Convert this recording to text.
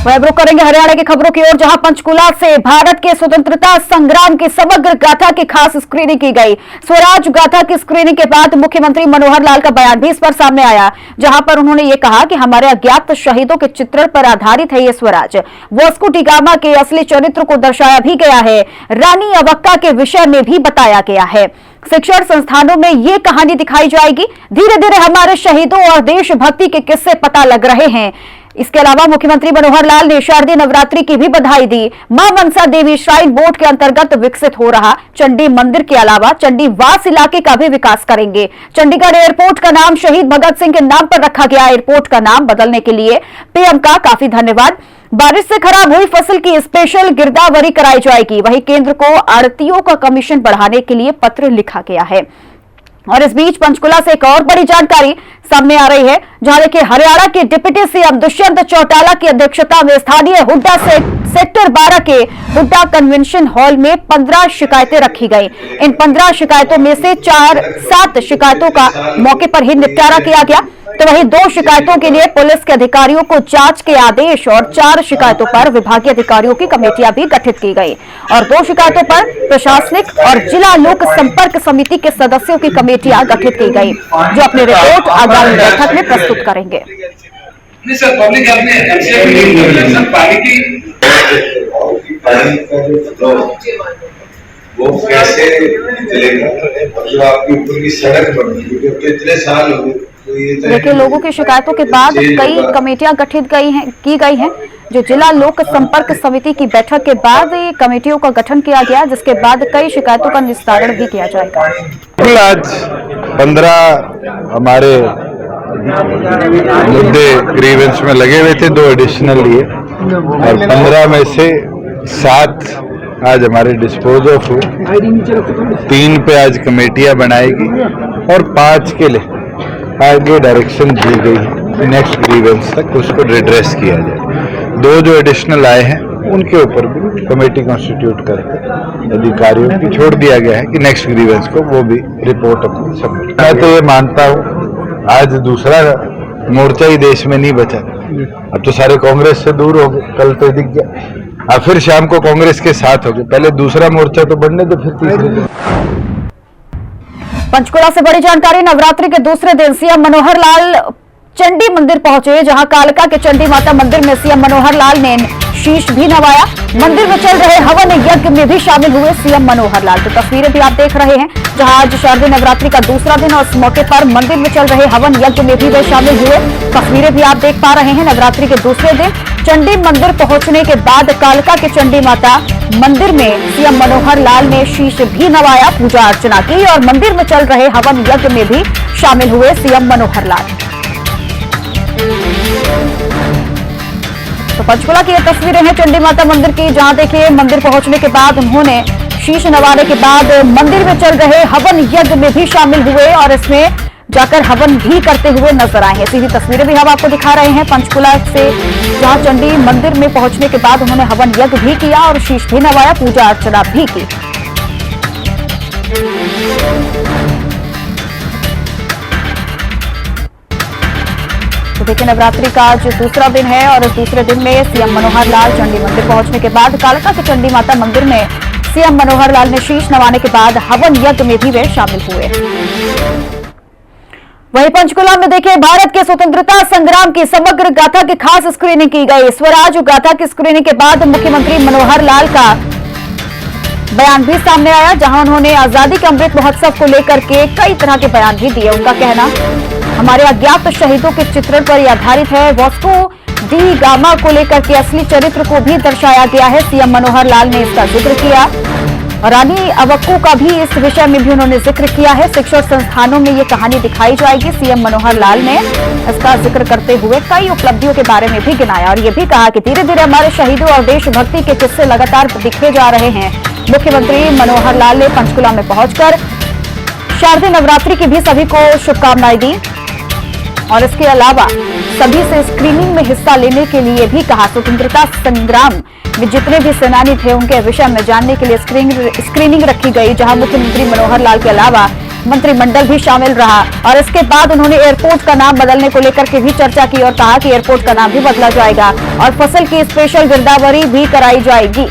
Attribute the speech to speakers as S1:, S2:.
S1: वह रुक करेंगे हरियाणा की खबरों की ओर, जहां पंचकुला से भारत के स्वतंत्रता संग्राम की समग्र गाथा की खास स्क्रीनिंग की गई। स्वराज गाथा की स्क्रीनिंग के बाद मुख्यमंत्री मनोहर लाल का बयान भी इस पर सामने आया, जहां पर उन्होंने ये कहा कि हमारे अज्ञात शहीदों के चित्रण पर आधारित है ये स्वराज। वास्को डी गामा के असली चरित्र को दर्शाया भी गया है, रानी अवक्का के विषय में भी बताया गया है। शिक्षण संस्थानों में ये कहानी दिखाई जाएगी। धीरे धीरे हमारे शहीदों और देशभक्ति के किस्से पता लग रहे हैं। इसके अलावा मुख्यमंत्री मनोहर लाल ने शारदीय नवरात्रि की भी बधाई दी। मां मनसा देवी श्राइन बोर्ड के अंतर्गत विकसित हो रहा चंडी मंदिर के अलावा चंडीवास इलाके का भी विकास करेंगे। चंडीगढ़ एयरपोर्ट का नाम शहीद भगत सिंह के नाम पर रखा गया। एयरपोर्ट का नाम बदलने के लिए पीएम का काफी धन्यवाद। बारिश से खराब हुई फसल की स्पेशल गिरदावरी कराई जाएगी। वहीं केंद्र को आड़तियों का कमीशन बढ़ाने के लिए पत्र लिखा गया है। और इस बीच पंचकुला से एक और बड़ी जानकारी सामने आ रही है, जहां देखिए हरियाणा के डिप्टी सीएम दुष्यंत चौटाला की अध्यक्षता में स्थानीय हुड्डा से सेक्टर 12 के हुड्डा कन्वेंशन हॉल में 15 शिकायतें रखी गई। इन 15 शिकायतों में से 7 शिकायतों का मौके पर ही निपटारा किया गया, तो वहीं 2 शिकायतों के लिए पुलिस के अधिकारियों को जांच के आदेश और 4 शिकायतों पर विभागीय अधिकारियों की कमेटियां भी गठित की गई और 2 शिकायतों पर प्रशासनिक और जिला लोक संपर्क समिति के सदस्यों की कमेटियां गठित की गई, जो अपनी रिपोर्ट आगामी बैठक में प्रस्तुत करेंगे।
S2: वो कैसे चलेगा जो आपके ऊपर की सड़क बन गई, क्योंकि इतने साल हो गए।
S1: देखिए, लोगों की शिकायतों के बाद कई कमेटियां गठित की गई हैं, जो जिला लोक संपर्क समिति की बैठक के बाद कमेटियों का गठन किया गया, जिसके बाद कई शिकायतों का निस्तारण भी किया जाएगा।
S3: आज 15 हमारे मुद्दे ग्रीवेंस में लगे हुए थे, 2 एडिशनल लिए और 15 में से 7 आज हमारे डिस्पोज ऑफ हुए। 3 पे आज कमेटियां बनाएगी और 5 के लिए आगे डायरेक्शन दी गई है, नेक्स्ट ग्रीवेंस तक उसको रिड्रेस किया जाए। 2 जो एडिशनल आए हैं उनके ऊपर भी कमेटी कॉन्स्टिट्यूट करके अधिकारियों की छोड़ दिया गया है कि नेक्स्ट ग्रीवेंस को वो भी रिपोर्ट अपनी सबमिट। मैं तो ये मानता हूँ आज दूसरा मोर्चा ही देश में नहीं बचा, अब तो सारे कांग्रेस से दूर हो गए। कल तो दिख गया, अब फिर शाम को कांग्रेस के साथ हो गए। पहले दूसरा मोर्चा तो बढ़ने दो, फिर तीसरे।
S1: पंचकुला से बड़ी जानकारी, नवरात्रि के दूसरे दिन सीएम मनोहर लाल चंडी मंदिर पहुंचे, जहां कालका के चंडी माता मंदिर में सीएम मनोहर लाल ने शीश भी नवाया। मंदिर में चल रहे हवन यज्ञ में भी शामिल हुए सीएम मनोहर लाल। तो तस्वीरें भी आप देख रहे हैं, जहां आज शारदीय नवरात्रि का दूसरा दिन और इस मौके पर मंदिर में चल रहे हवन यज्ञ में भी वे शामिल हुए। तस्वीरें भी आप देख पा रहे हैं। नवरात्रि के दूसरे दिन चंडी मंदिर पहुंचने के बाद कालका के चंडी माता मंदिर में सीएम मनोहर लाल ने शीश भी नवाया, पूजा अर्चना की और मंदिर में चल रहे हवन यज्ञ में भी शामिल हुए सीएम मनोहर लाल। तो पंचकुला की ये तस्वीरें हैं चंडी माता मंदिर की, जहां देखिए मंदिर पहुंचने के बाद उन्होंने शीश नवाने के बाद मंदिर में चल रहे हवन यज्ञ में भी शामिल हुए और इसमें जाकर हवन भी करते हुए नजर आए हैं। सीधी तस्वीरें भी हम आपको दिखा रहे हैं पंचकुला से, जहां चंडी मंदिर में पहुंचने के बाद उन्होंने हवन यज्ञ भी किया और शीश भी नवाया, पूजा अर्चना भी की। तो देखिए, नवरात्रि का आज दूसरा दिन है और इस दूसरे दिन में सीएम मनोहर लाल चंडी मंदिर पहुंचने के बाद कालका के चंडी माता मंदिर में सीएम मनोहर लाल ने शीश नवाने के बाद हवन यज्ञ में भी वे शामिल हुए। वहीं पंचकुला में देखिए, भारत के स्वतंत्रता संग्राम की समग्र गाथा की खास स्क्रीनिंग की गई। स्वराज गाथा की स्क्रीनिंग के बाद मुख्यमंत्री मनोहर लाल का बयान भी सामने आया, जहां उन्होंने आजादी के अमृत महोत्सव को लेकर के कई तरह के बयान भी दिए। उनका कहना, हमारे अज्ञात शहीदों के चित्रण पर यह आधारित है। वास्को डी गामा को लेकर के असली चरित्र को भी दर्शाया गया है। सीएम मनोहर लाल ने इसका जिक्र किया। रानी अवक्को का भी इस विषय में भी उन्होंने जिक्र किया है। शिक्षण संस्थानों में ये कहानी दिखाई जाएगी। सीएम मनोहर लाल ने इसका जिक्र करते हुए कई उपलब्धियों के बारे में भी गिनाया और ये भी कहा कि धीरे धीरे हमारे शहीदों और देशभक्ति के किस्से लगातार दिखे जा रहे हैं। मुख्यमंत्री मनोहर लाल ने पंचकुला में पहुंचकर शारदीय नवरात्रि की भी सभी को शुभकामनाएं दी और इसके अलावा सभी से स्क्रीनिंग में हिस्सा लेने के लिए भी कहा। स्वतंत्रता संग्राम में जितने भी सेनानी थे उनके विषय में जानने के लिए स्क्रीनिंग रखी गई, जहां मुख्यमंत्री मनोहर लाल के अलावा मंत्रिमंडल भी शामिल रहा और इसके बाद उन्होंने एयरपोर्ट का नाम बदलने को लेकर के भी चर्चा की और कहा कि एयरपोर्ट का नाम भी बदला जाएगा और फसल की स्पेशल गिरदावरी भी कराई जाएगी।